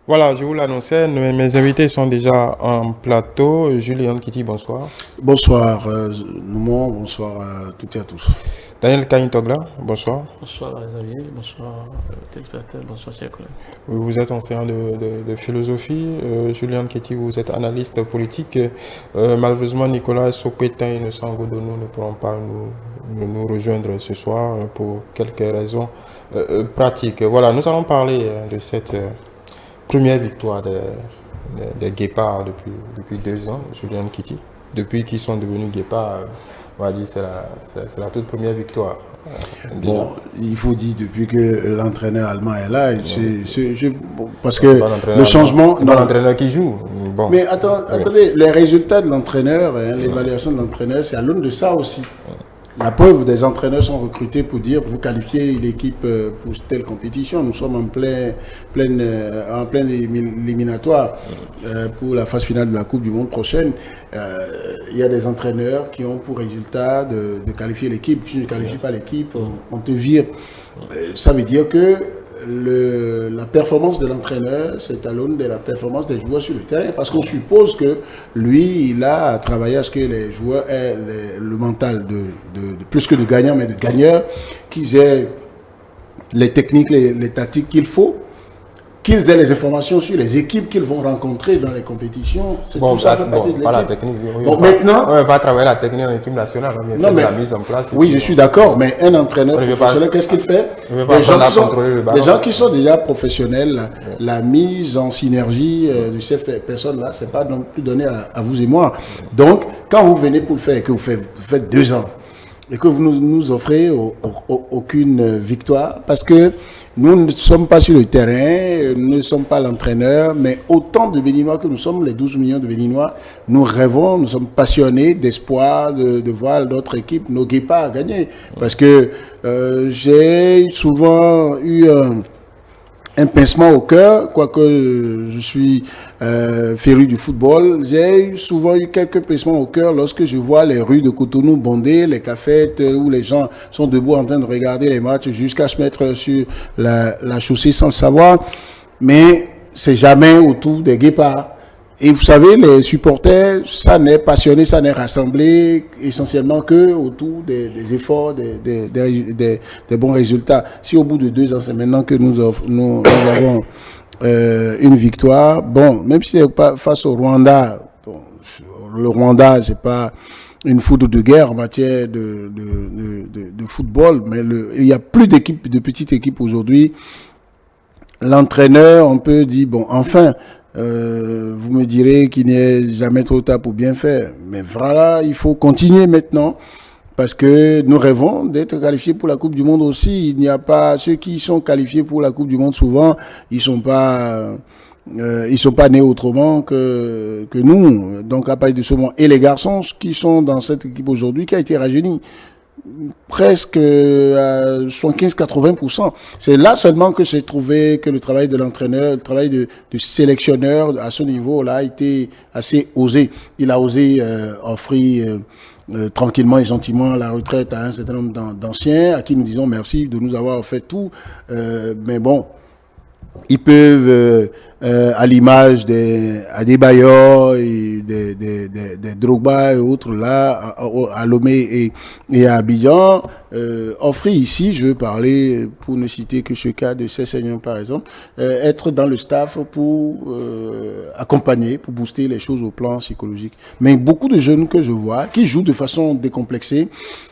Voilà, je vous l'annonçais, mes invités sont déjà en plateau. Julien Kitty, bonsoir. Bonsoir, Noumon, bonsoir à toutes et à tous. Daniel Kaintogla, bonsoir. Bonsoir Xavier, bonsoir téléspectateurs, bonsoir chers collègues. Vous êtes enseignant de philosophie. Julien Kitty, vous êtes analyste politique. Malheureusement, Nicolas Sopetin et Innocent Godonou ne pourront pas nous rejoindre ce soir pour quelques raisons pratiques. Voilà, nous allons parler de cette première victoire des Guépards depuis 2 ans, Julien Kitty. Depuis qu'ils sont devenus Guépards, on va dire c'est la toute première victoire. Bon, il faut dire depuis que l'entraîneur allemand est là, parce que le changement... C'est pas l'entraîneur qui joue. Bon. Mais attendez, les résultats de l'entraîneur, l'évaluation de l'entraîneur, c'est à l'aune de ça aussi. La preuve, des entraîneurs sont recrutés pour dire vous qualifiez l'équipe pour telle compétition. Nous sommes en plein éliminatoire pour la phase finale de la Coupe du Monde prochaine. Il y a des entraîneurs qui ont pour résultat de qualifier l'équipe. Si tu ne qualifies pas l'équipe, on te vire. Ça veut dire que la performance de l'entraîneur, c'est à l'aune de la performance des joueurs sur le terrain, parce qu'on suppose que lui, il a travaillé à ce que les joueurs aient le mental de plus que de gagnants, mais de gagneurs, qu'ils aient les techniques, les tactiques qu'il faut, qu'ils aient les informations sur les équipes qu'ils vont rencontrer dans les compétitions. Bon, tout ça fait partie de l'équipe. Pas la technique. Donc maintenant, on ne va pas travailler la technique en équipe nationale. Non, mais, la mise en place. Oui, je suis d'accord, mais un entraîneur professionnel, qu'est-ce qu'il fait? Des gens qui sont déjà professionnels, la mise en synergie de ces personnes-là, c'est pas non plus donné à vous et moi. Donc, quand vous venez pour le faire et que vous faites 2 ans, et que vous nous offrez aucune victoire, parce que nous ne sommes pas sur le terrain, nous ne sommes pas l'entraîneur, mais autant de Béninois que nous sommes, les 12 millions de Béninois, nous rêvons, nous sommes passionnés d'espoir de voir notre équipe, nos Guépards gagner. Parce que j'ai souvent eu un pincement au cœur, quoique je suis féru du football. J'ai souvent eu quelques pincements au cœur lorsque je vois les rues de Cotonou bondées, les cafettes où les gens sont debout en train de regarder les matchs jusqu'à se mettre sur la chaussée sans le savoir. Mais c'est jamais autour des Guépards. Et vous savez, les supporters, ça n'est passionné, ça n'est rassemblé essentiellement que autour des efforts, des bons résultats. Si au bout de 2 ans, c'est maintenant que nous avons une victoire, bon, même si c'est pas face au Rwanda, bon, le Rwanda, c'est pas une foudre de guerre en matière de football, mais il y a plus d'équipes, de petites équipes aujourd'hui. L'entraîneur, on peut dire, bon, enfin, vous me direz qu'il n'est jamais trop tard pour bien faire. Mais voilà, il faut continuer maintenant parce que nous rêvons d'être qualifiés pour la Coupe du Monde aussi. Il n'y a pas ceux qui sont qualifiés pour la Coupe du Monde souvent, ils sont pas nés autrement que nous. Donc à partir de ce moment, et les garçons qui sont dans cette équipe aujourd'hui qui a été rajeunie presque à 75-80%. C'est là seulement que j'ai trouvé que le travail de l'entraîneur, le travail de sélectionneur à ce niveau-là a été assez osé. Il a osé offrir tranquillement et gentiment la retraite à un certain nombre d'anciens à qui nous disons merci de nous avoir fait tout. Mais bon, ils peuvent, à l'image des Adebayor et des Drogba et autres là, à Lomé et à Abidjan, offrir ici, je veux parler, pour ne citer que ce cas de Sessegnon par exemple, être dans le staff pour accompagner, pour booster les choses au plan psychologique. Mais beaucoup de jeunes que je vois, qui jouent de façon décomplexée,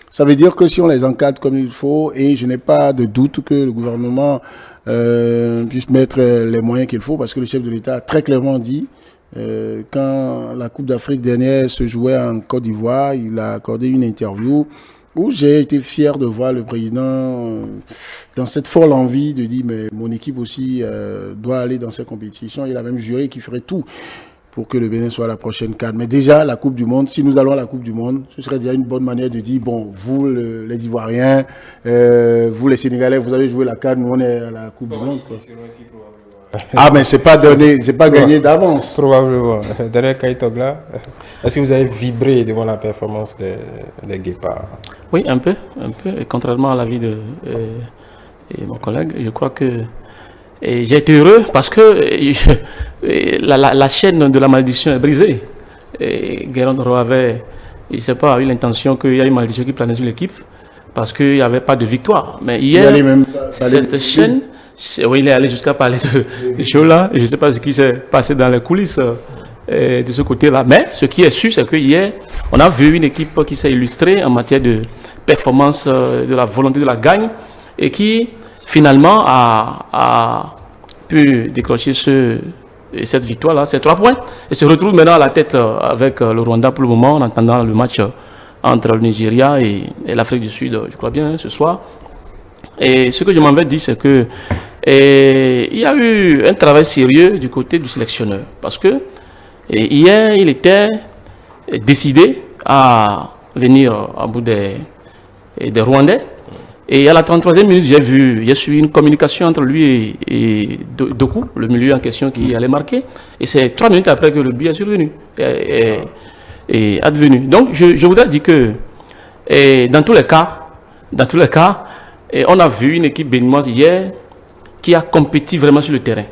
ça veut dire que si on les encadre comme il faut, et je n'ai pas de doute que le gouvernement puisse mettre les moyens qu'il faut, parce que le chef de l'État a très clairement dit, quand la Coupe d'Afrique dernière se jouait en Côte d'Ivoire, il a accordé une interview où j'ai été fier de voir le président dans cette folle envie de dire mais mon équipe aussi doit aller dans cette compétition. Il a même juré qu'il ferait tout pour que le Bénin soit la prochaine CAN. Mais déjà, la Coupe du Monde, si nous allons à la Coupe du Monde, ce serait déjà une bonne manière de dire, bon, vous, les Ivoiriens, vous, les Sénégalais, vous avez joué la CAN, nous, on est à la Coupe du Monde. Quoi. Ah, mais c'est pas donné, c'est pas gagné d'avance. Probablement. Derek Kaitogla, est-ce que vous avez vibré devant la performance des Guépards? Oui, un peu. Et contrairement à l'avis de mon collègue, je crois que Et j'ai été heureux parce que la chaîne de la malédiction est brisée. Et Guérin Roy avait, je ne sais pas, eu l'intention qu'il y a une malédiction qui planait sur l'équipe parce qu'il n'y avait pas de victoire. Mais hier, cette chaîne, oui, il est allé jusqu'à parler de choses là. Je ne sais pas ce qui s'est passé dans les coulisses de ce côté-là. Mais ce qui est sûr, c'est que hier, on a vu une équipe qui s'est illustrée en matière de performance, de la volonté de la gagne et qui finalement a pu décrocher cette victoire-là, ces 3 points, et se retrouve maintenant à la tête avec le Rwanda pour le moment, en attendant le match entre le Nigeria et l'Afrique du Sud, je crois bien, ce soir. Et ce que je m'avais dit, c'est que il y a eu un travail sérieux du côté du sélectionneur, parce que hier, il était décidé à venir à bout des Rwandais. Et à la 33e minute, j'ai suivi une communication entre lui et Doku, le milieu en question qui allait marquer. Et c'est 3 minutes après que le but est survenu et advenu. Donc, je voudrais dire que dans tous les cas, on a vu une équipe béninoise hier qui a compétit vraiment sur le terrain.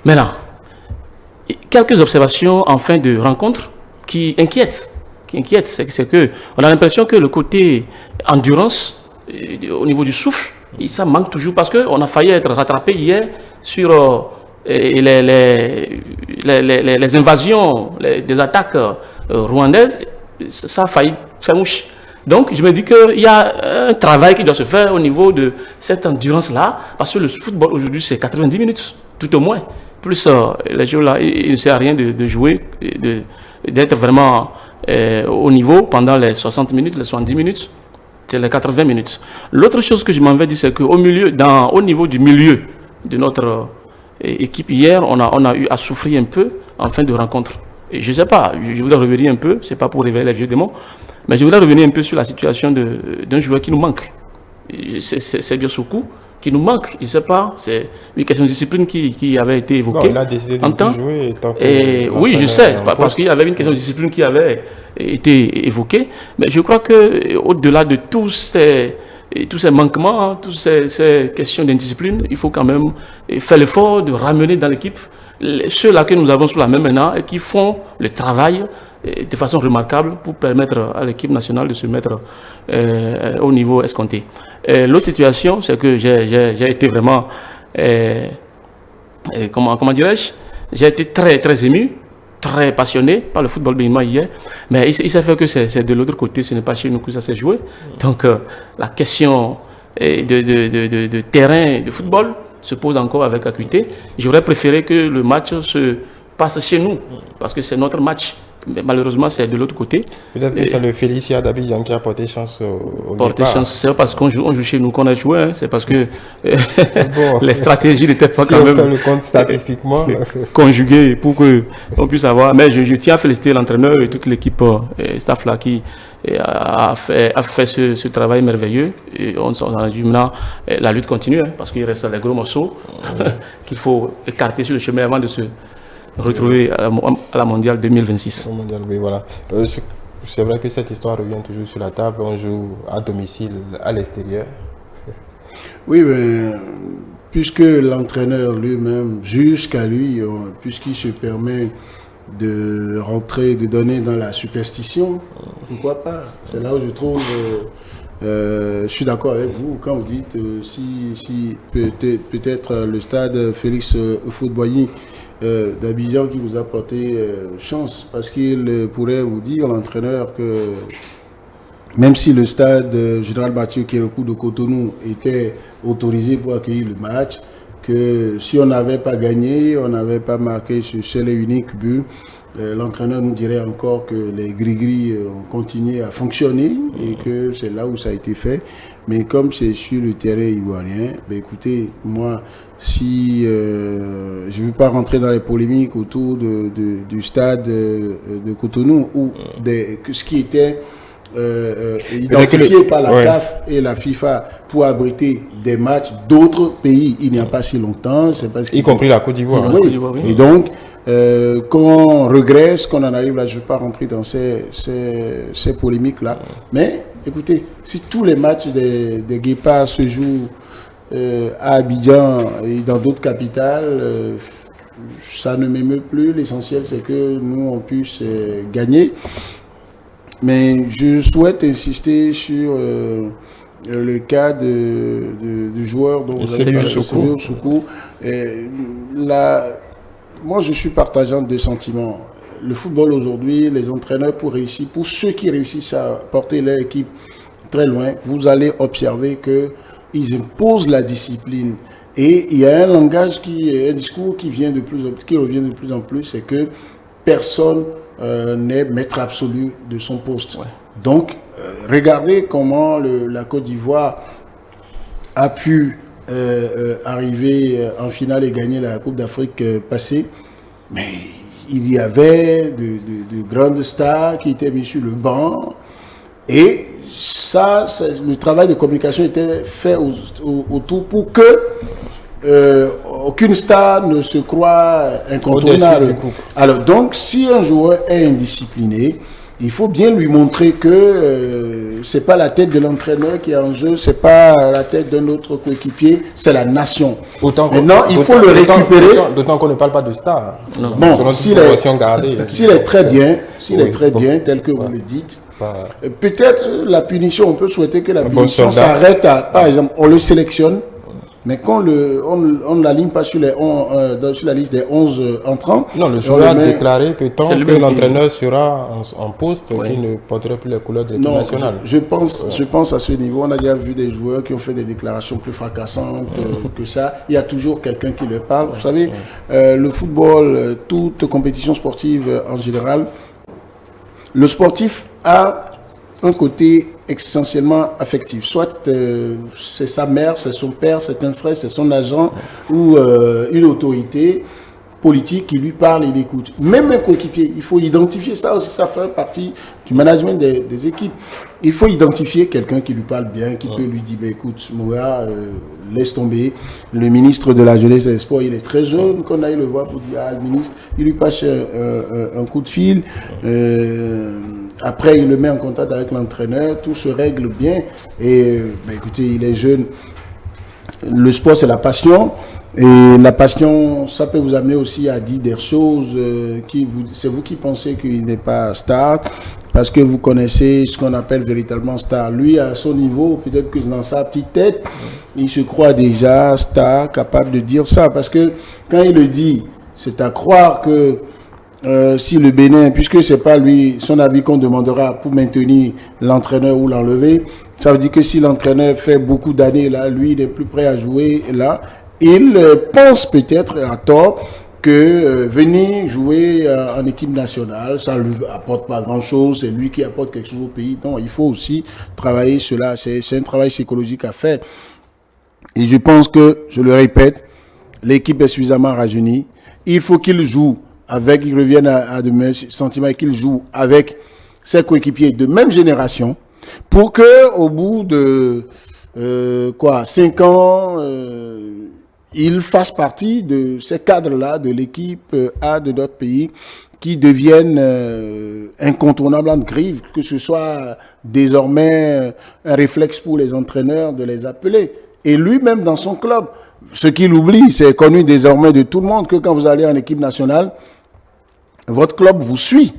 Maintenant, quelques observations en fin de rencontre qui inquiètent. C'est que on a l'impression que le côté endurance au niveau du souffle, ça manque toujours parce qu'on a failli être rattrapé hier sur les invasions, des attaques rwandaises. Ça a failli faire mouche. Donc je me dis qu'il y a un travail qui doit se faire au niveau de cette endurance-là, parce que le football aujourd'hui c'est 90 minutes, tout au moins. Plus les jours-là, il ne sert à rien de jouer, d'être vraiment au niveau pendant les 60 minutes, les 70 minutes. C'est les 80 minutes. L'autre chose que je m'en vais dire, c'est qu'au niveau du milieu de notre équipe hier, on a eu à souffrir un peu en fin de rencontre. Et je ne sais pas, je voudrais revenir un peu, c'est pas pour réveiller les vieux démons, mais je voudrais revenir un peu sur la situation d'un joueur qui nous manque. C'est Biosoukou qui nous manque. Je ne sais pas, c'est une question de discipline qui avait été évoquée. Non, il a décidé de ne jouer. Oui, je sais, parce qu'il y avait une question de discipline qui avait été évoquée. Mais je crois qu'au-delà de tous ces manquements, toutes ces questions d'indiscipline, il faut quand même faire l'effort de ramener dans l'équipe ceux-là que nous avons sous la main maintenant et qui font le travail de façon remarquable pour permettre à l'équipe nationale de se mettre au niveau escompté. L'autre situation, c'est que j'ai été vraiment, comment dirais-je, j'ai été très, très ému, très passionné par le football béninois hier, mais il s'est fait que c'est de l'autre côté, ce n'est pas chez nous que ça s'est joué. Donc la question de terrain de football se pose encore avec acuité. J'aurais préféré que le match se passe chez nous, parce que c'est notre match. Mais malheureusement, c'est de l'autre côté. Peut-être que c'est le Félicia d'Abidjan qui a porté chance au départ. C'est parce qu'on joue chez nous qu'on a joué. Hein. C'est parce que les stratégies n'étaient pas quand même fait le compte statistiquement conjuguées pour qu'on puisse avoir. Mais je tiens à féliciter l'entraîneur et toute l'équipe staff là qui a fait ce travail merveilleux. Et on a dit maintenant, la lutte continue, hein, parce qu'il reste des gros morceaux qu'il faut écarter sur le chemin avant de se retrouver à la mondiale 2026. Mondial, oui, voilà. C'est vrai que cette histoire revient toujours sur la table. On joue à domicile, à l'extérieur. Oui, mais puisque l'entraîneur lui-même, jusqu'à lui, puisqu'il se permet de rentrer, de donner dans la superstition, pourquoi pas? C'est là où je trouve, je suis d'accord avec vous quand vous dites si peut-être le stade Félix Houphouët-Boigny d'Abidjan qui vous a porté chance, parce qu'il pourrait vous dire, l'entraîneur, que même si le stade Général Mathieu Kérékou de Cotonou était autorisé pour accueillir le match, que si on n'avait pas gagné, on n'avait pas marqué ce seul et unique but, l'entraîneur nous dirait encore que les gris-gris ont continué à fonctionner et que c'est là où ça a été fait. Mais comme c'est sur le terrain ivoirien, ben écoutez, moi, si je ne veux pas rentrer dans les polémiques autour du stade de Cotonou, ou ce qui était identifié par la CAF et la FIFA pour abriter des matchs d'autres pays il n'y a pas si longtemps, y compris la Côte d'Ivoire. Oui. Et donc, qu'on regresse, qu'on en arrive là, je ne veux pas rentrer dans ces polémiques-là. Mais écoutez, si tous les matchs des Guépards se jouent à Abidjan et dans d'autres capitales, ça ne m'émeut plus. L'essentiel, c'est que nous, on puisse gagner. Mais je souhaite insister sur le cas du joueur dont vous avez parlé, Soukou. Moi, je suis partageant de sentiments. Le football aujourd'hui, les entraîneurs, pour ceux qui réussissent à porter leur équipe très loin, vous allez observer qu'ils imposent la discipline. Et il y a un discours qui revient de plus en plus, c'est que personne n'est maître absolu de son poste. Ouais. Donc, regardez comment la Côte d'Ivoire a pu arriver en finale et gagner la Coupe d'Afrique passée. Mais il y avait de grandes stars qui étaient mis sur le banc. Et ça, le travail de communication était fait autour pour que aucune star ne se croit incontournable. Alors donc, si un joueur est indiscipliné, il faut bien lui montrer que c'est pas la tête de l'entraîneur qui est en jeu, c'est pas la tête d'un autre coéquipier, c'est la nation. Maintenant, il faut le récupérer. D'autant qu'on ne parle pas de star. Non. Bon, s'il est très bien, tel que vous le dites, peut-être la punition, on peut souhaiter que la punition s'arrête à, par exemple, on le sélectionne. Mais quand on ne l'aligne pas sur la liste des 11 entrants... Non, le joueur a déclaré que tant que l'entraîneur sera en poste, qu'il ne porterait plus les couleurs de l'équipe nationale. Je pense à ce niveau, on a déjà vu des joueurs qui ont fait des déclarations plus fracassantes que ça. Il y a toujours quelqu'un qui leur parle. Vous savez, le football, toute compétition sportive en général, le sportif a un côté essentiellement affectif. Soit c'est sa mère, c'est son père, c'est un frère, c'est son agent ou une autorité politique qui lui parle et l'écoute. Même un coéquipier, il faut identifier ça aussi, ça fait partie du management des équipes. Il faut identifier quelqu'un qui lui parle bien, qui peut lui dire, écoute, Moura, laisse tomber. Le ministre de la Jeunesse et des Sports, il est très jeune, qu'on aille le voir pour dire, le ministre, il lui passe un coup de fil. Après, il le met en contact avec l'entraîneur, tout se règle bien. Et écoutez, il est jeune. Le sport, c'est la passion. Et la passion, ça peut vous amener aussi à dire des choses c'est vous qui pensez qu'il n'est pas star, parce que vous connaissez ce qu'on appelle véritablement star. Lui, à son niveau, peut-être que dans sa petite tête, il se croit déjà star, capable de dire ça. Parce que quand il le dit, c'est à croire que si le Bénin, puisque c'est pas lui, son avis qu'on demandera pour maintenir l'entraîneur ou l'enlever, ça veut dire que si l'entraîneur fait beaucoup d'années là, lui il est plus prêt à jouer là, il pense peut-être à tort que venir jouer en équipe nationale, ça ne lui apporte pas grand-chose, c'est lui qui apporte quelque chose au pays. Non, il faut aussi travailler cela, c'est un travail psychologique à faire. Et je pense que, je le répète, l'équipe est suffisamment rajeunie, il faut qu'il joue avec, il revienne à de mes sentiments, et qu'il joue avec ses coéquipiers de même génération, pour que au bout de 5 ans, il fasse partie de ces cadres-là, de l'équipe A de notre pays, qui deviennent incontournables en griffe, que ce soit désormais un réflexe pour les entraîneurs de les appeler. Et lui-même dans son club, ce qu'il oublie, c'est connu désormais de tout le monde, que quand vous allez en équipe nationale, votre club vous suit,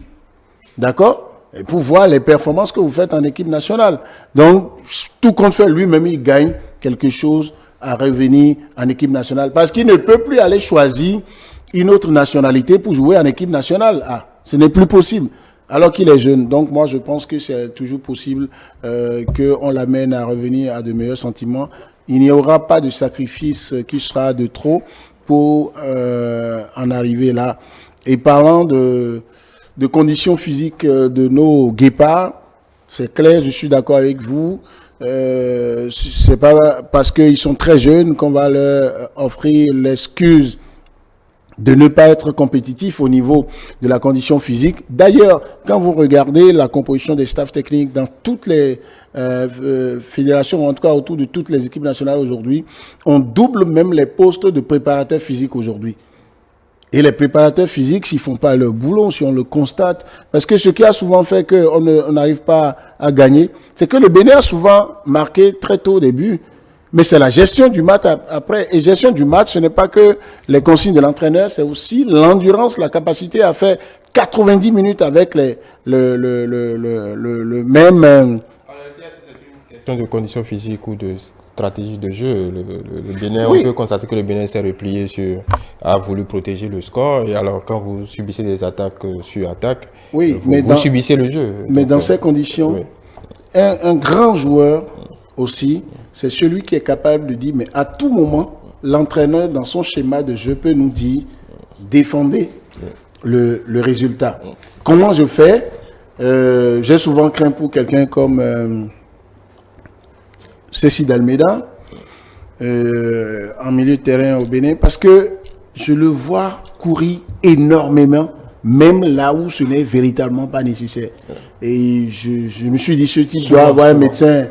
d'accord? Et pour voir les performances que vous faites en équipe nationale. Donc, tout compte fait, lui-même, il gagne quelque chose à revenir en équipe nationale. Parce qu'il ne peut plus aller choisir une autre nationalité pour jouer en équipe nationale. Ah, ce n'est plus possible. Alors qu'il est jeune. Donc, moi, je pense que c'est toujours possible qu'on l'amène à revenir à de meilleurs sentiments. Il n'y aura pas de sacrifice qui sera de trop pour en arriver là. Et parlant de conditions physiques de nos guépards, c'est clair, je suis d'accord avec vous. C'est pas parce qu'ils sont très jeunes qu'on va leur offrir l'excuse de ne pas être compétitif au niveau de la condition physique. D'ailleurs, quand vous regardez la composition des staffs techniques dans toutes les fédérations, en tout cas autour de toutes les équipes nationales aujourd'hui, on double même les postes de préparateurs physiques aujourd'hui. Et les préparateurs physiques, s'ils font pas leur boulot, si on le constate, parce que ce qui a souvent fait qu'on n'arrive pas à gagner, c'est que le Bénin a souvent marqué très tôt au début. Mais c'est la gestion du match après. Et gestion du match, ce n'est pas que les consignes de l'entraîneur, c'est aussi l'endurance, la capacité à faire 90 minutes avec le même... En réalité, c'est une question de conditions physiques ou de stratégie de jeu. Le Bénin, on peut constater que le Bénin s'est replié a voulu protéger le score. Et alors, quand vous subissez des attaques sur attaque, vous subissez le jeu. Mais dans ces conditions, un grand joueur aussi, c'est celui qui est capable de dire, mais à tout moment, l'entraîneur, dans son schéma de jeu, peut nous dire, défendez le résultat. Comment je fais? J'ai souvent craint pour quelqu'un comme Cécile Almeida, en milieu de terrain au Bénin, parce que je le vois courir énormément, même là où ce n'est véritablement pas nécessaire. Et je me suis dit, ce type doit avoir un médecin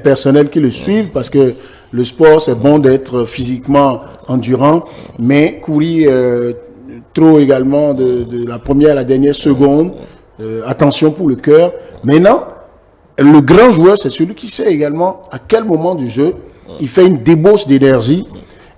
personnel qui le suive, parce que le sport, c'est bon d'être physiquement endurant, mais courir trop également de la première à la dernière seconde, attention pour le cœur. Maintenant, le grand joueur, c'est celui qui sait également à quel moment du jeu il fait une débauche d'énergie.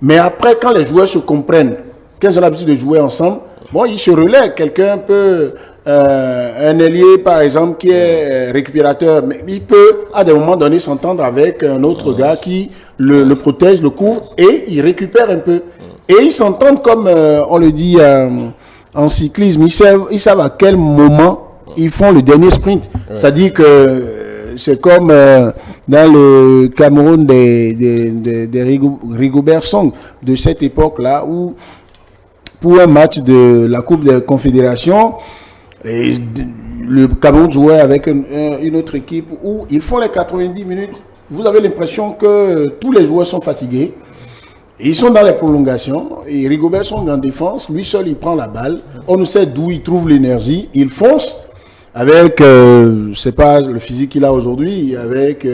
Mais après, quand les joueurs se comprennent, quand ils ont l'habitude de jouer ensemble, bon, ils se relaient. Quelqu'un peut, un ailier par exemple, qui est récupérateur, mais il peut à des moments donnés s'entendre avec un autre gars qui le protège, le couvre, et il récupère un peu. Et ils s'entendent comme on le dit en cyclisme. Ils savent à quel moment ils font le dernier sprint. C'est-à-dire que c'est comme dans le Cameroun des Rigobert Song de cette époque-là, où pour un match de la Coupe des Confédérations, le Cameroun jouait avec une autre équipe où ils font les 90 minutes. Vous avez l'impression que tous les joueurs sont fatigués. Ils sont dans les prolongations et Rigobert Song en défense. Lui seul, il prend la balle. On ne sait d'où il trouve l'énergie. Il fonce avec, c'est pas le physique qu'il a aujourd'hui, avec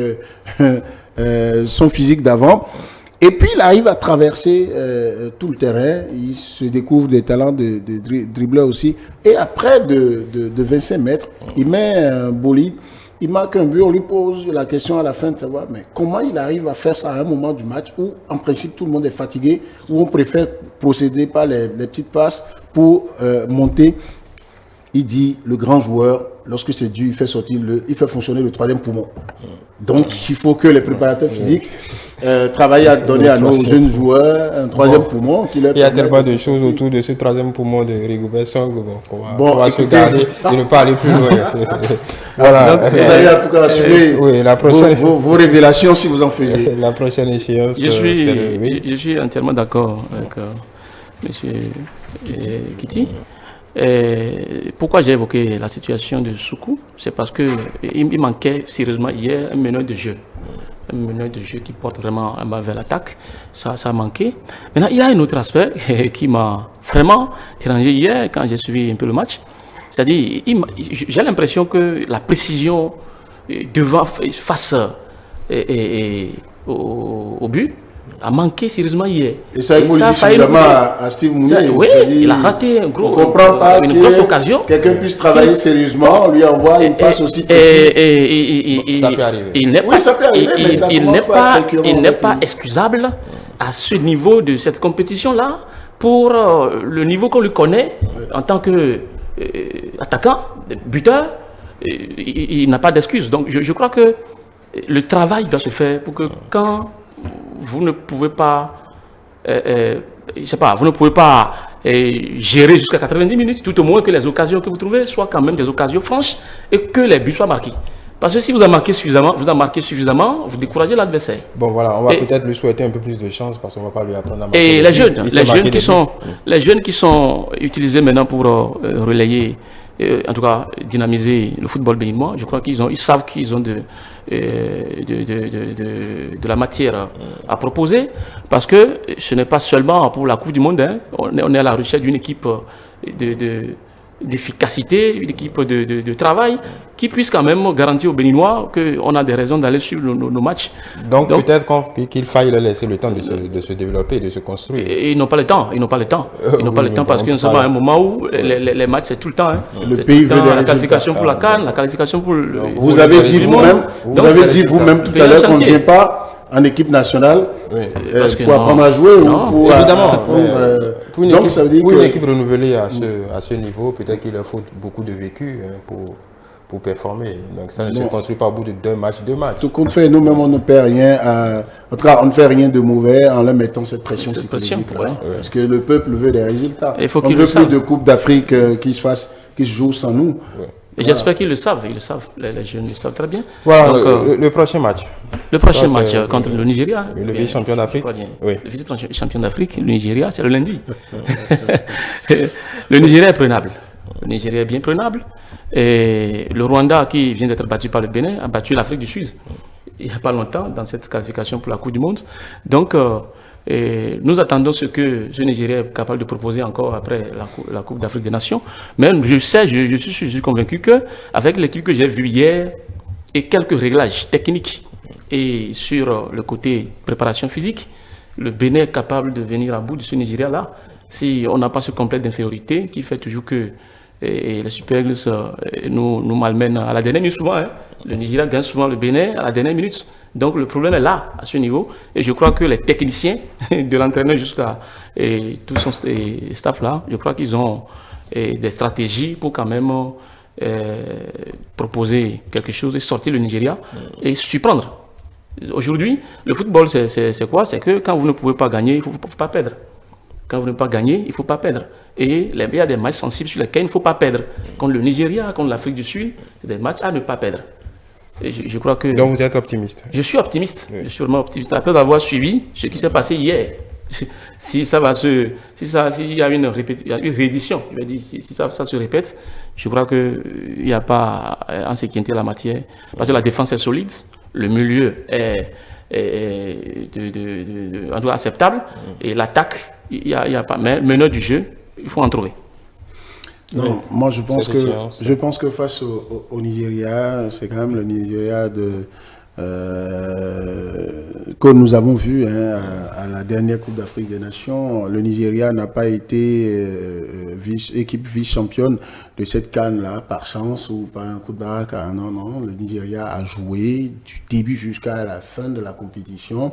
son physique d'avant. Et puis, il arrive à traverser tout le terrain. Il se découvre des talents de dribbleur aussi. Et après de 25 mètres, il met un bolide. Il marque un but, on lui pose la question à la fin de savoir mais comment il arrive à faire ça à un moment du match où en principe tout le monde est fatigué, où on préfère procéder par les petites passes pour monter. Il dit le grand joueur, lorsque c'est dur, il fait fonctionner le troisième poumon. Donc il faut que les préparateurs physiques travaillent à donner à nos jeunes joueurs un troisième poumon. Il y a tellement de choses autour de ce troisième poumon de Rigobert Song qu'on va se garder et ne pas aller plus loin. Voilà. Donc, vous allez en tout cas assurer vos révélations si vous en faisiez. La prochaine échéance. Je suis entièrement d'accord avec M. Kitty. Pourquoi j'ai évoqué la situation de Soukou? C'est parce qu'il manquait sérieusement hier un meneur de jeu. Un meneur de jeu qui porte vraiment un bas vers l'attaque. Ça a manqué. Maintenant, il y a un autre aspect qui m'a vraiment dérangé hier quand j'ai suivi un peu le match. C'est-à-dire, j'ai l'impression que la précision face au but a manqué sérieusement hier. Et ça, il faut le dire suffisamment à Steve Mounier. Oui, il a raté une grosse occasion. Quelqu'un puisse travailler sérieusement, on lui envoie une passe aussi précise. Ça peut arriver. Il n'est pas excusable à ce niveau de cette compétition-là pour le niveau qu'on lui connaît en tant que attaquant, buteur. Il n'a pas d'excuse. Donc je crois que le travail doit se faire pour que quand vous ne pouvez pas, vous ne pouvez pas gérer jusqu'à 90 minutes, tout au moins que les occasions que vous trouvez soient quand même des occasions franches et que les buts soient marqués. Parce que si vous en marquez suffisamment, vous découragez l'adversaire. Bon voilà, on va peut-être lui souhaiter un peu plus de chance parce qu'on ne va pas lui apprendre à marquer. Et les jeunes qui sont utilisés maintenant pour relayer, en tout cas dynamiser le football béninois, je crois ils savent qu'ils ont de la matière à proposer, parce que ce n'est pas seulement pour la Coupe du Monde, hein. On est à la recherche d'une équipe d'efficacité, une équipe de travail qui puisse quand même garantir aux Béninois qu'on a des raisons d'aller suivre nos matchs. Donc peut-être qu'il faille leur laisser le temps de se développer, de se construire. Ils n'ont pas le temps. Ils n'ont pas le temps parce que nous sommes à un moment où les matchs c'est tout le temps. Hein. Le pays veut la qualification pour la CAN, la qualification pour le... Vous avez dit vous-même tout à l'heure qu'on ne vient pas en équipe nationale pour apprendre à jouer ou pour évidemment. Pour une, donc, équipe, ça veut dire pour une équipe renouvelée à ce niveau, peut-être qu'il leur faut beaucoup de vécu pour performer. Donc ça ne se construit pas au bout de 2 matchs. Tout compte fait, nous-mêmes, on ne perd rien. En tout cas, on ne fait rien de mauvais en leur mettant cette pression psychologique. Parce que le peuple veut des résultats. On ne veut plus de Coupe d'Afrique qui se joue sans nous. Et j'espère qu'ils le savent. Ils le savent. Les jeunes le savent très bien. Voilà, donc, le prochain match. Le prochain match contre le Nigeria. Le vice-champion d'Afrique. Le vice-champion d'Afrique, le Nigeria, c'est le lundi. Le Nigeria est prenable. Le Nigeria est bien prenable. Et le Rwanda, qui vient d'être battu par le Bénin, a battu l'Afrique du Sud il n'y a pas longtemps dans cette qualification pour la Coupe du Monde. Donc, nous attendons ce que ce Nigeria est capable de proposer encore après la Coupe d'Afrique des Nations. Mais je suis convaincu qu'avec l'équipe que j'ai vue hier et quelques réglages techniques et sur le côté préparation physique, le Bénin est capable de venir à bout de ce Nigeria-là si on n'a pas ce complexe d'infériorité qui fait toujours que les Super Eagles nous malmènent à la dernière minute souvent. Le Nigeria gagne souvent le Bénin à la dernière minute. Donc le problème est là, à ce niveau. Et je crois que les techniciens, de l'entraîneur jusqu'à tout son staff-là, je crois qu'ils ont des stratégies pour quand même proposer quelque chose et sortir le Nigeria et surprendre. Aujourd'hui, le football, c'est quoi? C'est que quand vous ne pouvez pas gagner, il ne faut pas perdre. Quand vous ne pouvez pas gagner, il ne faut pas perdre. Et il y a des matchs sensibles sur lesquels il ne faut pas perdre. Contre le Nigeria, contre l'Afrique du Sud, c'est des matchs à ne pas perdre. Et je crois que... Donc vous êtes optimiste? Je suis optimiste. Oui. Je suis vraiment optimiste. Après avoir suivi ce qui s'est passé hier, s'il y a une réédition, je vais dire, si ça se répète, je crois qu'il n'y a pas à s'inquiéter la matière. Parce que la défense est solide, le milieu est en tout cas acceptable, et l'attaque, il y a pas. Mais meneur du jeu, il faut en trouver. Non, moi je pense que face au Nigeria, c'est quand même le Nigeria que nous avons vu à la dernière Coupe d'Afrique des Nations. Le Nigeria n'a pas été équipe vice-championne de cette CAN-là par chance ou par un coup de baraque. Non, le Nigeria a joué du début jusqu'à la fin de la compétition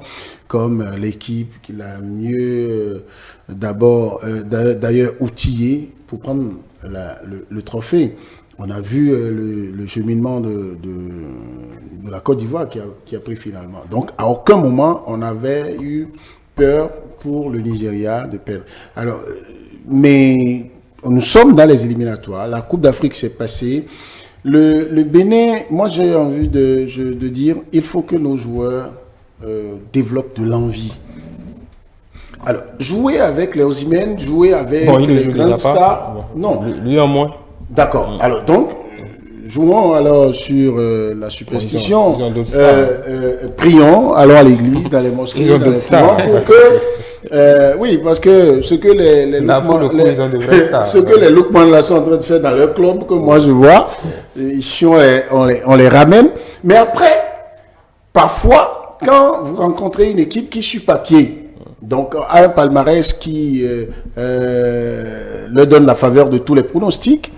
comme l'équipe qui l'a mieux d'ailleurs outillée pour prendre le trophée. On a vu le cheminement de la Côte d'Ivoire qui a pris finalement. Donc, à aucun moment, on avait eu peur pour le Nigeria de perdre. Alors, mais nous sommes dans les éliminatoires. La Coupe d'Afrique s'est passée. Le Bénin, moi j'ai envie de dire, il faut que nos joueurs développent de l'envie. Alors, jouer avec les Osimhen, jouer avec les grandes stars, non. Lui en moins. D'accord. Alors donc, jouons alors sur la superstition. Prions, allons à l'église, dans les mosquées, dans les couvents, pour que... oui, parce que ce que les Lookman là sont en train de faire dans leur club, que moi je vois, ici on les ramène. Mais après, parfois, quand vous rencontrez une équipe qui sur papier, donc a un palmarès qui leur donne la faveur de tous les pronostics,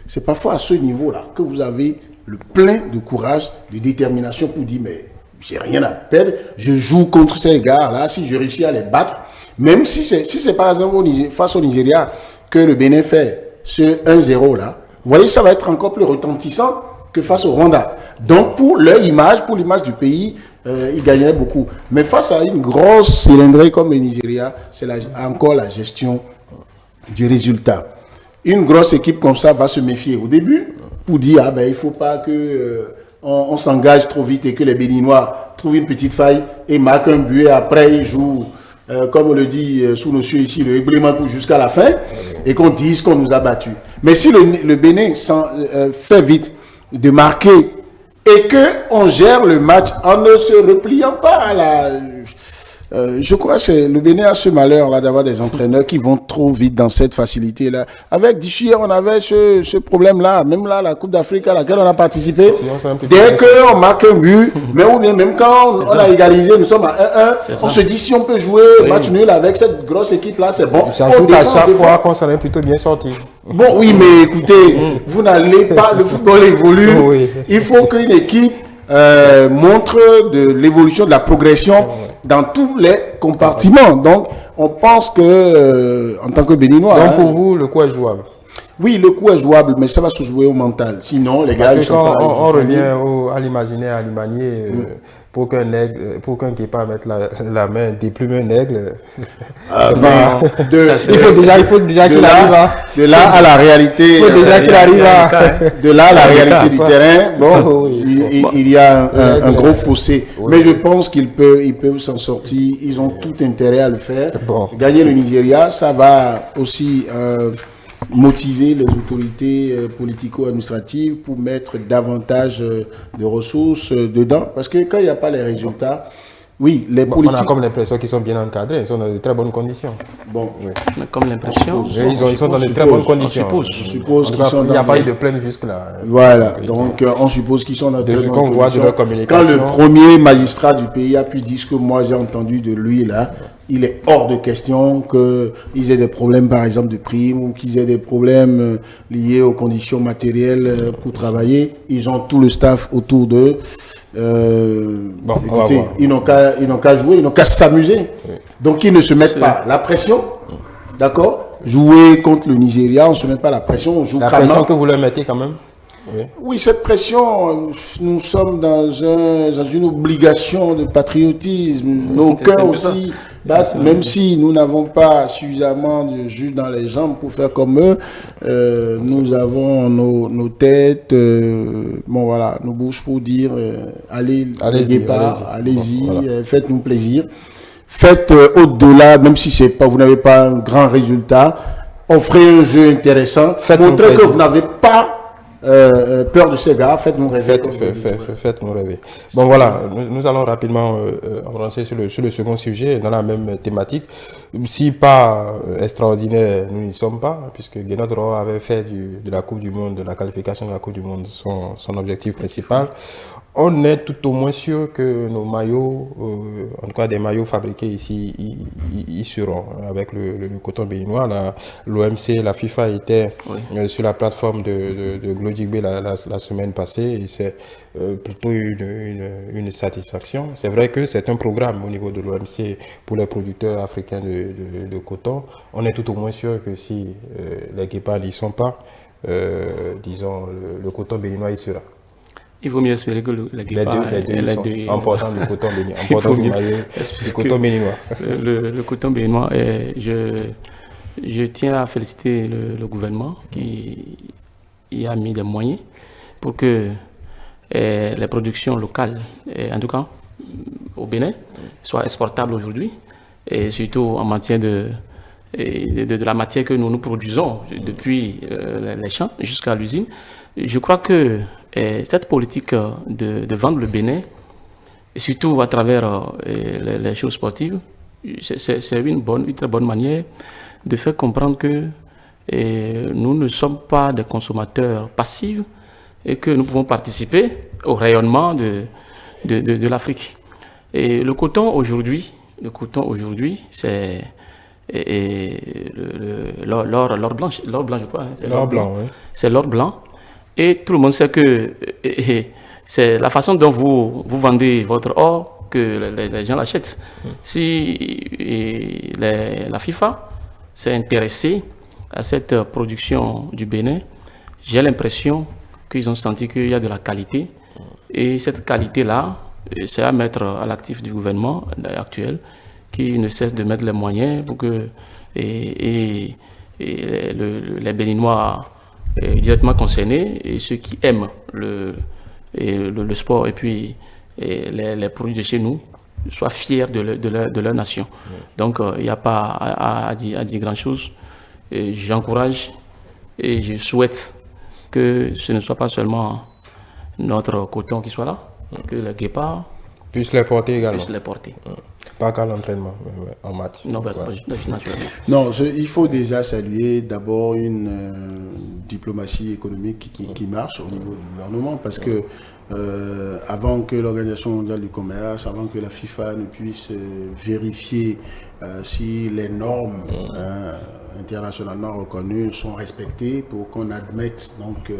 c'est parfois à ce niveau-là que vous avez le plein de courage, de détermination pour dire mais j'ai rien à perdre, je joue contre ces gars-là, si je réussis à les battre, même si c'est par exemple face au Nigeria que le Bénin fait ce 1-0 là, vous voyez ça va être encore plus retentissant que face au Rwanda. Donc pour leur image, pour l'image du pays, ils gagneraient beaucoup. Mais face à une grosse cylindrée comme le Nigeria, c'est encore la gestion du résultat. Une grosse équipe comme ça va se méfier au début pour dire il ne faut pas que on s'engage trop vite et que les Béninois trouvent une petite faille et marquent un but et après ils jouent, comme on le dit sous nos cieux ici, le éblément jusqu'à la fin et qu'on dise qu'on nous a battus. Mais si le Bénin fait vite de marquer et qu'on gère le match en ne se repliant pas à la... je crois que le Bénin a ce malheur-là d'avoir des entraîneurs qui vont trop vite dans cette facilité-là. Avec Dichy, on avait ce problème-là, même là, la Coupe d'Afrique à laquelle on a participé. Dès qu'on marque un but, mais ou bien même quand on a égalisé, nous sommes à 1-1, on se dit si on peut jouer match nul avec cette grosse équipe-là, c'est bon. Ça joue à chaque fois qu'on s'en est plutôt bien sorti. Bon, oui, mais écoutez, vous n'allez pas, le football évolue. Il faut qu'une équipe montre de l'évolution, de la progression dans tous les compartiments. Donc, on pense que, en tant que Béninois... Donc, pour vous, le coup est jouable? Oui, le coup est jouable, mais ça va se jouer au mental. Sinon, les gars, Parce que ils sont quand pas... on revient à l'imaginaire, à l'imanier, pour qu'un guépard mette la main, déplume un aigle, il faut déjà qu'il arrive à... De là à la réalité... Il faut déjà qu'il arrive à... De là à la réalité du terrain, bon, il y a un gros fossé. Mais je pense qu'ils peuvent s'en sortir. Ils ont tout intérêt à le faire. Gagner le Nigeria, ça va aussi... motiver les autorités politico-administratives pour mettre davantage de ressources dedans. Parce que quand il n'y a pas les résultats, oui, les politiques... On a comme l'impression qu'ils sont bien encadrés, ils sont dans de très bonnes conditions. Bon, oui. Mais comme l'impression... Ils sont dans de très bonnes conditions. On suppose qu'ils sont il n'y a pas eu de plainte jusque-là. Voilà, donc on suppose qu'ils sont dans de très bonnes conditions. Voit de leur communication. Quand le premier magistrat du pays a pu dire ce que moi j'ai entendu de lui là, il est hors de question qu'ils aient des problèmes, par exemple, de primes ou qu'ils aient des problèmes liés aux conditions matérielles pour travailler. Ils ont tout le staff autour d'eux. Écoutez, ils n'ont qu'à jouer, ils n'ont qu'à s'amuser. Oui. Donc, ils ne se mettent pas la pression. D'accord? Jouer contre le Nigeria, on ne se met pas la pression. On joue la pression que vous leur mettez quand même? Oui, cette pression, nous sommes dans une obligation de patriotisme. Nos cœurs aussi, même si nous n'avons pas suffisamment de jus dans les jambes pour faire comme eux, nous avons nos têtes, bon voilà, nos bouches pour dire allez-y, voilà. Faites-nous plaisir. Faites au-delà, même si vous n'avez pas un grand résultat, offrez un jeu intéressant, montrez que vous n'avez pas peur de ces gars, faites-nous rêver. Faites-nous rêver. Bon voilà, nous allons rapidement avancer sur le second sujet, dans la même thématique. Si pas extraordinaire, nous n'y sommes pas, puisque Guénot Roa avait fait de la Coupe du Monde, de la qualification de la Coupe du Monde, son objectif principal. On est tout au moins sûr que nos maillots, en tout cas des maillots fabriqués ici, y seront. Avec le coton béninois, l'OMC, la FIFA était sur la plateforme de Glodjigbe la semaine passée et c'est plutôt une satisfaction. C'est vrai que c'est un programme au niveau de l'OMC pour les producteurs africains de coton. On est tout au moins sûr que si les guépards n'y sont pas, disons, le coton béninois y sera. Il vaut mieux espérer que les guépards... Les deux important du coton béninois, important du coton béninois. Le coton béninois, je tiens à féliciter le gouvernement qui y a mis des moyens pour que les productions locales, en tout cas au Bénin, soient exportables aujourd'hui, et surtout en matière de la matière que nous produisons depuis les champs jusqu'à l'usine. Je crois que cette politique de vendre le Bénin, et surtout à travers les choses sportives, c'est une très bonne manière de faire comprendre que nous ne sommes pas des consommateurs passifs et que nous pouvons participer au rayonnement de l'Afrique. Et le coton aujourd'hui, c'est l'or blanc, je crois. Hein, l'or blanc, oui. C'est l'or blanc. Et tout le monde sait que c'est la façon dont vous vendez votre or que les gens l'achètent. Si la FIFA s'est intéressée à cette production du Bénin, j'ai l'impression qu'ils ont senti qu'il y a de la qualité. Et cette qualité-là, c'est à mettre à l'actif du gouvernement actuel qui ne cesse de mettre les moyens pour que les Béninois directement concernés et ceux qui aiment le sport et puis les produits de chez nous soient fiers de leur nation. Donc il n'y a pas à dire grand-chose. J'encourage et je souhaite que ce ne soit pas seulement notre coton qui soit là, que les guépards puissent les porter également. Pas qu'à l'entraînement, en match. Non, naturellement. Non, il faut déjà saluer d'abord une diplomatie économique qui marche au niveau du gouvernement parce que avant que l'Organisation mondiale du commerce, avant que la FIFA ne puisse vérifier si les normes internationalement reconnues sont respectées pour qu'on admette donc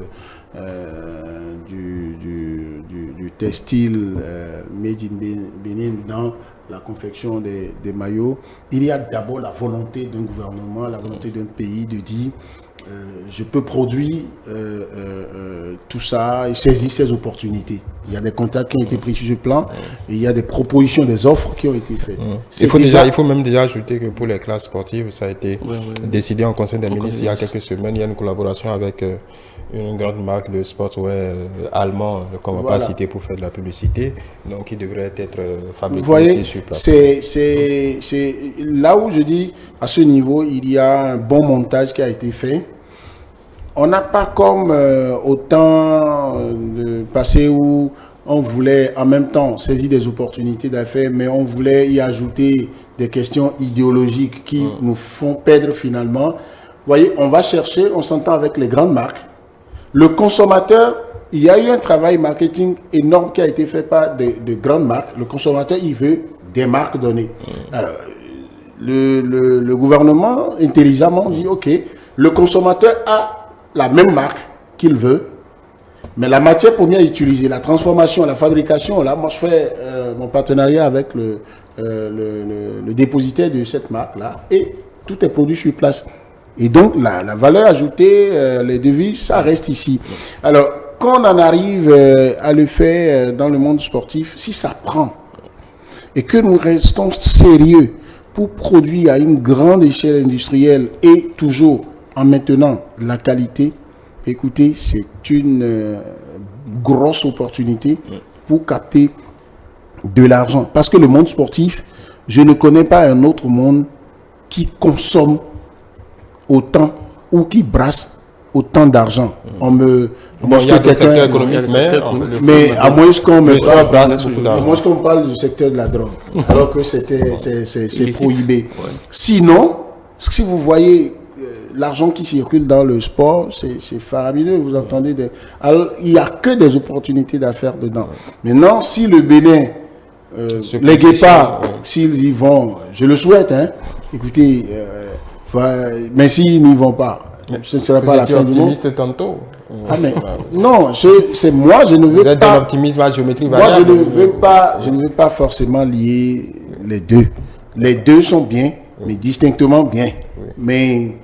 du textile made in Bénin dans la confection des maillots. Il y a d'abord la volonté d'un gouvernement, la volonté d'un pays de dire je peux produire tout ça et saisir ces opportunités. Il y a des contacts qui ont été pris sur ce plan et il y a des propositions, des offres qui ont été faites. Il faut même déjà ajouter que pour les classes sportives, ça a été décidé en Conseil des ministres il y a quelques semaines. Il y a une collaboration avec une grande marque de sportswear allemand qu'on ne va pas citer pour faire de la publicité, donc qui devrait être fabriqué. Vous voyez, sur place. C'est là où je dis, à ce niveau, il y a un bon montage qui a été fait. On n'a pas comme autant de passé où on voulait en même temps saisir des opportunités d'affaires, mais on voulait y ajouter des questions idéologiques qui nous font perdre finalement. Vous voyez, on va chercher, on s'entend avec les grandes marques. Le consommateur, il y a eu un travail marketing énorme qui a été fait par de grandes marques. Le consommateur, il veut des marques données. Alors, le gouvernement, intelligemment, dit, OK, le consommateur a la même marque qu'il veut, mais la matière première utilisée, la transformation, la fabrication, là, moi je fais mon partenariat avec le dépositaire de cette marque-là, et tout est produit sur place. Et donc, la valeur ajoutée, les devises, ça reste ici. Alors, quand on en arrive à le faire dans le monde sportif, si ça prend, et que nous restons sérieux pour produire à une grande échelle industrielle et toujours en maintenant la qualité, écoutez, c'est une grosse opportunité pour capter de l'argent. Parce que le monde sportif, je ne connais pas un autre monde qui consomme autant ou qui brasse autant d'argent. Il y a des secteurs économiques, mais à moins qu'on parle du secteur de la drogue, alors que c'est prohibé. Sinon, si vous voyez l'argent qui circule dans le sport, c'est faramineux, vous entendez. Alors, il n'y a que des opportunités d'affaires dedans. Maintenant, si le Bénin, les guépards, s'ils y vont, je le souhaite, hein, écoutez, mais s'ils n'y vont pas, ce ne sera pas la fin du monde. Optimiste tantôt. Ah mais non, c'est moi, je ne veux pas. Vous êtes dans l'optimisme à géométrie variable. Moi, je ne veux pas forcément lier les deux. Les deux sont bien, mais distinctement bien. Oui. Mais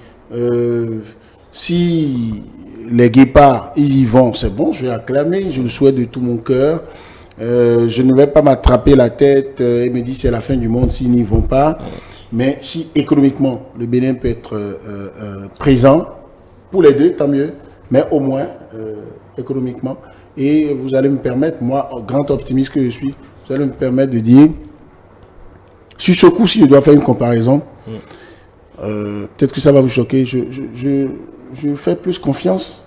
si les guépards ils y vont, c'est bon, je vais acclamer, je le souhaite de tout mon cœur. Je ne vais pas m'attraper la tête et me dire c'est la fin du monde s'ils n'y vont pas. Mais si économiquement le Bénin peut être présent pour les deux, tant mieux. Mais au moins économiquement. Et vous allez me permettre, moi, grand optimiste que je suis, vous allez me permettre de dire, sur ce coup, si je dois faire une comparaison, peut-être que ça va vous choquer, je fais plus confiance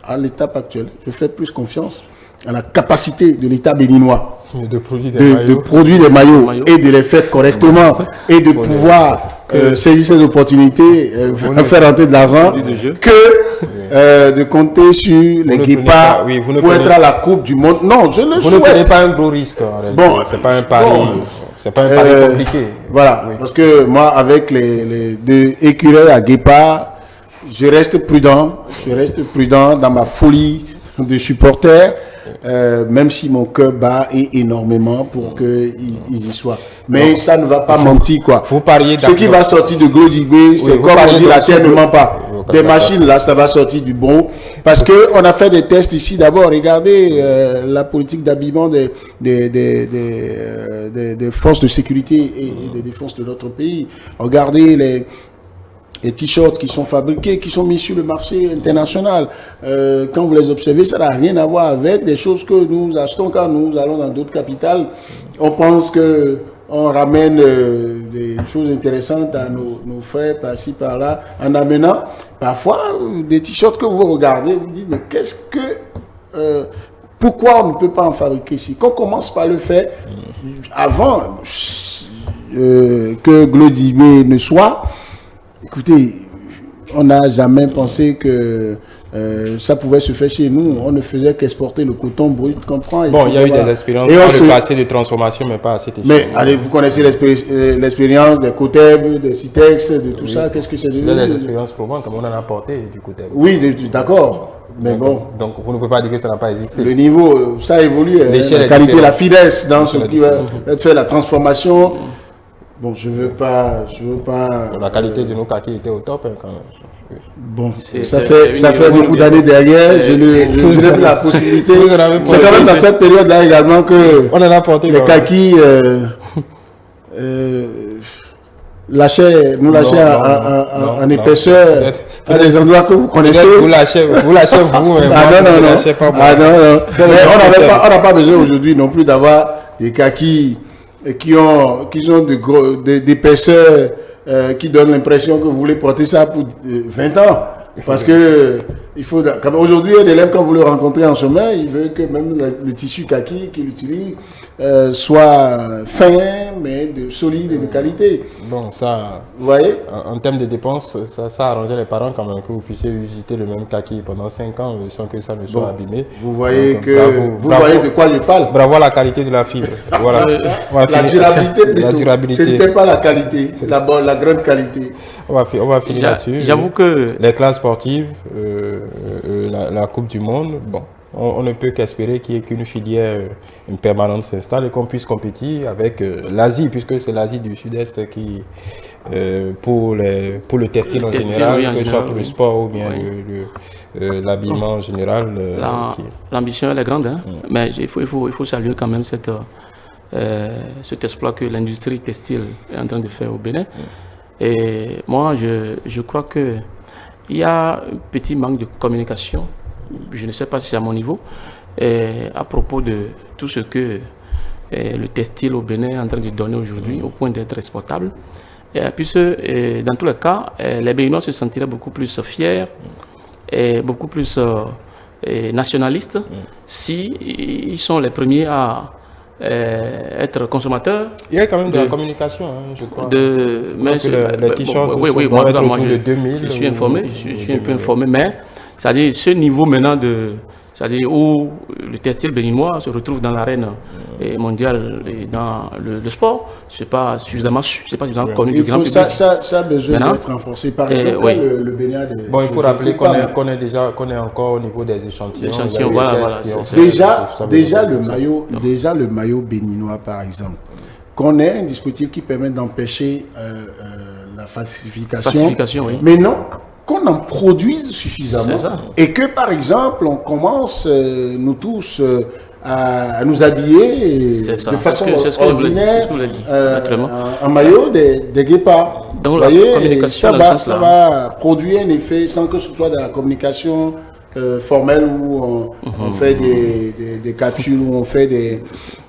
à l'étape actuelle. Je fais plus confiance à la capacité de l'État béninois de produire des maillots et de les faire correctement et de pouvoir saisir ces opportunités, faire rentrer de l'argent, que de compter sur les guépards pour être à la Coupe du Monde. Non, je le souhaite. Vous ne prenez pas un gros risque en réalité. Bon, c'est pas un pari. C'est pas un pari compliqué. Voilà, parce que moi, avec les deux écureuils à guépards, je reste prudent dans ma folie de supporter. Même si mon cœur bat énormément pour qu'ils y soient. Mais ça ne va pas mentir, quoi. Ce qui va sortir de Glodibé, c'est comme on dit, la terre ne ment pas. Des machines, là, ça va sortir du bon. Parce qu'on a fait des tests ici. D'abord, regardez la politique d'habillement des forces de sécurité et des défenses de notre pays. Regardez les t-shirts qui sont fabriqués, qui sont mis sur le marché international. Quand vous les observez, ça n'a rien à voir avec des choses que nous achetons quand nous allons dans d'autres capitales. On pense qu'on ramène des choses intéressantes à nos frères par-ci, par-là, en amenant parfois des t-shirts que vous regardez, vous dites, mais qu'est-ce que... pourquoi on ne peut pas en fabriquer ici? Qu'on commence par le faire avant que Glodibé ne soit... Écoutez, on n'a jamais pensé que ça pouvait se faire chez nous. On ne faisait qu'exporter le coton brut, comprends? Bon, il y a eu des expériences dans le passé de transformation, mais pas à cette échelle. Mais allez, vous connaissez l'expérience des Coteb, des Citex, de tout ça. Qu'est-ce que c'est devenu? Il y a des expériences probantes, comme on en a apporté du Coteb. Oui, d'accord. Mais bon. Donc, vous ne pouvez pas dire que ça n'a pas existé. Le niveau, ça évolue. La qualité, la finesse dans ce qui va faire la transformation. Bon, je veux pas. La qualité de nos kakis était au top, quand même. Bon, ça fait beaucoup d'années derrière, je n'ai plus la possibilité. C'est quand même dans cette période-là également que on en a apporté les kakis lâchaient en épaisseur à des endroits que vous connaissez. Vous lâchez vous, mais non. lâchez pas moi. On n'a pas besoin aujourd'hui non plus d'avoir des kakis qui ont d'épaisseur qui donne l'impression que vous voulez porter ça pour 20 ans. Parce que aujourd'hui, un élève, quand vous le rencontrez en chemin, il veut que même le tissu kaki qu'il utilise soit fin, mais solide et de qualité. Bon, ça, vous voyez, en termes de dépenses, ça arrangeait les parents quand même que vous puissiez visiter le même kaki pendant 5 ans sans que ça ne soit abîmé. Vous voyez bravo, voyez de quoi je parle. Bravo à la qualité de la fibre. Voilà. La durabilité plutôt. La durabilité. Ce n'était pas la qualité, la grande qualité. On va finir là-dessus. J'avoue que les classes sportives, la Coupe du Monde, bon, on ne peut qu'espérer qu'il y ait qu'une filière permanente s'installe et qu'on puisse compétir avec l'Asie, puisque c'est l'Asie du Sud-Est qui, pour le textile en général, que ce soit pour le sport ou bien l'habillement en général. L'ambition elle est grande, hein? Mais il faut saluer quand même cet exploit que l'industrie textile est en train de faire au Bénin. Et moi, je crois qu'il y a un petit manque de communication, je ne sais pas si c'est à mon niveau, à propos de tout ce que le textile au Bénin est en train de donner aujourd'hui au point d'être exportable. Puisque dans tous les cas, les Béninois se sentiraient beaucoup plus fiers et beaucoup plus nationalistes si ils sont les premiers à être consommateur. Il y a quand même de la communication, hein, je crois. Les t-shirts, oui, moi je suis informé, je suis un peu informé, mais c'est-à-dire ce niveau maintenant c'est-à-dire où le textile béninois se retrouve dans l'arène mondiale et dans le sport, c'est pas suffisamment connu du grand public. Ça a besoin d'être renforcé. Par exemple, le Bénin a des... Bon, il faut rappeler qu'on est encore au niveau des échantillons. Voilà. Déjà le maillot béninois, par exemple, qu'on ait un dispositif qui permet d'empêcher la falsification, oui. Mais non, qu'on en produise suffisamment et que, par exemple, on commence, nous tous, à nous habiller de façon ordinaire en maillot des guépards. Donc, vous voyez, ça va produire un effet sans que ce soit de la communication formelle où on fait des capsules, où on fait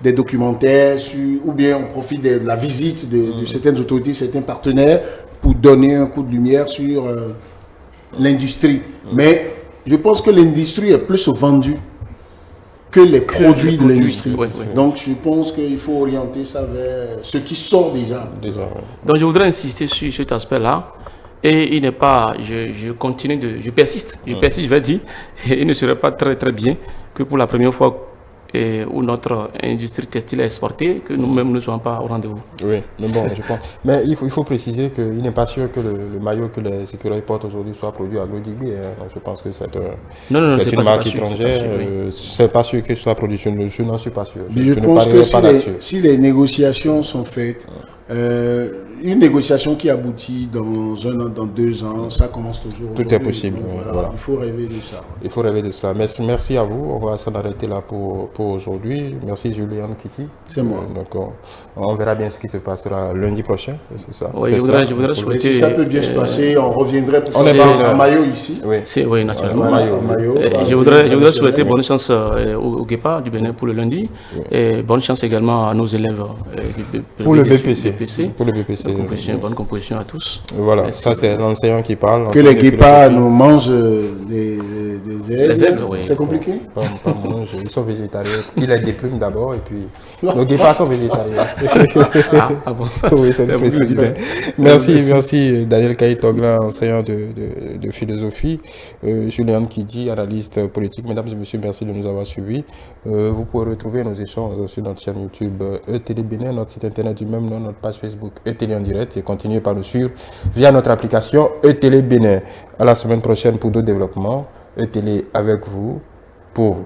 des documentaires, ou bien on profite de la visite de certaines autorités, certains partenaires pour donner un coup de lumière sur l'industrie. Mais je pense que l'industrie est plus vendue que les produits de l'industrie. Donc je pense qu'il faut orienter ça vers ce qui sort déjà. Donc je voudrais insister sur cet aspect-là. Et il n'est pas, je persiste, je vais dire, et il ne serait pas très très bien que pour la première fois où notre industrie textile est exportée, que nous-mêmes ne soyons pas au rendez-vous. Oui, mais bon, je pense. Mais il faut préciser qu'il n'est pas sûr que le maillot que les écureuils portent aujourd'hui soit produit à Glodigbé. Je pense que c'est une marque étrangère. C'est pas sûr que ce soit produit. Je n'en suis pas sûr. Je pense que si les négociations sont faites, une négociation qui aboutit dans 1 an, dans 2 ans, ça commence toujours. Tout est possible. Voilà. Il faut rêver de ça. Il faut rêver de cela. Merci à vous. On va s'en arrêter là pour aujourd'hui. Merci Julien Kitty. C'est moi. Donc on verra bien ce qui se passera lundi prochain. C'est ça. Oui, je voudrais souhaiter. Si ça peut bien se passer, on reviendrait pour en maillot ici. Oui, naturellement. Maillot. Je voudrais souhaiter bonne chance au Guépard du Bénin pour le lundi. Et bonne chance également à nos élèves pour le BPC. Pour le BPC. Bonne composition à tous. Voilà, ça c'est l'enseignant qui parle. Que les guépards nous mangent Les aigles, oui. C'est compliqué? Pas manger. Ils sont végétariens. Ils les déplument d'abord et puis. Nos guépards sont végétariens. Ah bon. Oui, c'est une précision. Merci Daniel Kaïtogla, enseignant de philosophie. Julien Kidji, analyste politique. Mesdames et messieurs, merci de nous avoir suivis. Vous pouvez retrouver nos échanges sur notre chaîne YouTube ETélé Bénin, notre site internet du même nom, notre page Facebook ETélé en direct et continuez par nous suivre via notre application ETélé Bénin. À la semaine prochaine pour d'autres développements. ETélé avec vous, pour vous.